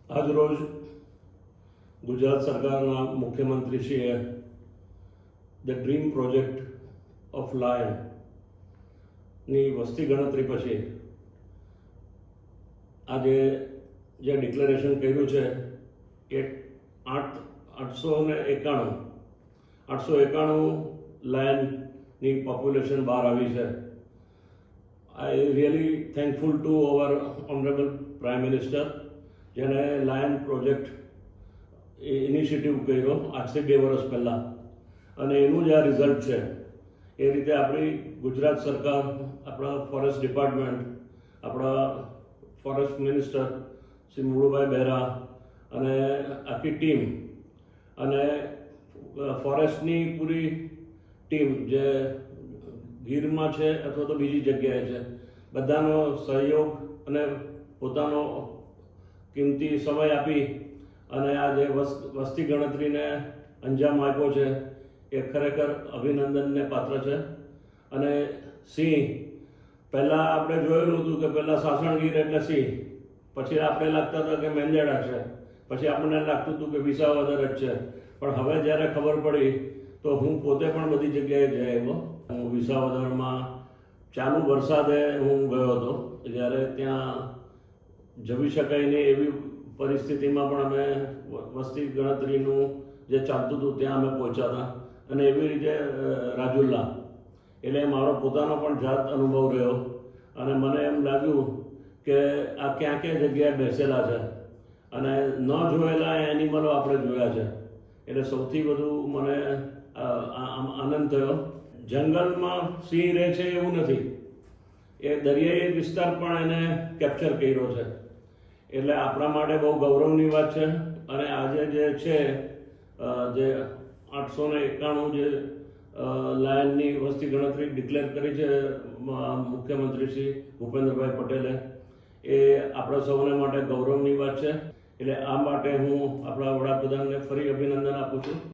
આજ રોજ ગુજરાત સરકારના મુખ્યમંત્રીશ્રીએ ધ ડ્રીમ પ્રોજેક્ટ ઓફ લાયનની વસ્તી ગણતરી પછી આજે જે ડિક્લેરેશન કર્યું છે એ 891 લાયનની પોપ્યુલેશન બહાર આવી છે. I really thankful to our honourable prime minister, જેને લાયન પ્રોજેક્ટ ઇનિશિયેટિવ કર્યો આજથી 2 વર્ષ પહેલાં, અને એનું જે આ રિઝલ્ટ છે એ રીતે આપણી ગુજરાત સરકાર, આપણા ફોરેસ્ટ ડિપાર્ટમેન્ટ, આપણા ફોરેસ્ટ મિનિસ્ટર શ્રી મુળુભાઈ બહેરા અને આખી ટીમ અને ફોરેસ્ટની પૂરી ટીમ જે ગીરમાં છે અથવા તો બીજી જગ્યાએ છે, બધાનો સહયોગ અને પોતાનો કિંમતી સમય આપી અને આ જે વસ્તી ગણતરીને અંજામ આપ્યો છે એ ખરેખર અભિનંદનને પાત્ર છે. અને સિંહ પહેલાં આપણે જોયેલું હતું કે પહેલાં સાસણગીર એટલે સિંહ, પછી આપણે લાગતા હતા કે મેંદરડા છે, પછી આપણને લાગતું હતું કે વિસાવદર જ છે. પણ હવે જ્યારે ખબર પડી તો હું પોતે પણ બધી જગ્યાએ જઈ આવ્યો. હું વિસાવદરમાં ચાલુ વરસાદે હું ગયો હતો, જ્યારે ત્યાં જવી શકાય નહીં એવી પરિસ્થિતિમાં પણ અમે વસ્તી ગણતરીનું જે ચાલતું હતું ત્યાં અમે પહોંચ્યા હતા. અને એવી રીતે રાજુલા, એટલે મારો પોતાનો પણ જાત અનુભવ રહ્યો અને મને એમ લાગ્યું કે આ ક્યાં ક્યાં જગ્યાએ બેસેલા છે અને ન જોયેલા એનિમલો આપણે જોયા છે. એટલે સૌથી વધુ મને આનંદ થયો. જંગલમાં સિંહ રહે છે એવું નથી, એ દરિયાઈ વિસ્તાર પણ એને કેપ્ચર કર્યો છે. એટલે આપણા માટે બહુ ગૌરવની વાત છે. અને આજે જે છે જે 891 જે લાયનની વસ્તી ગણતરી ડિક્લેર કરી છે મુખ્યમંત્રી શ્રી ભૂપેન્દ્રભાઈ પટેલે, એ આપણા સૌને માટે ગૌરવની વાત છે. એટલે આ માટે હું આપણા વડાપ્રધાનને ફરી અભિનંદન આપું છું.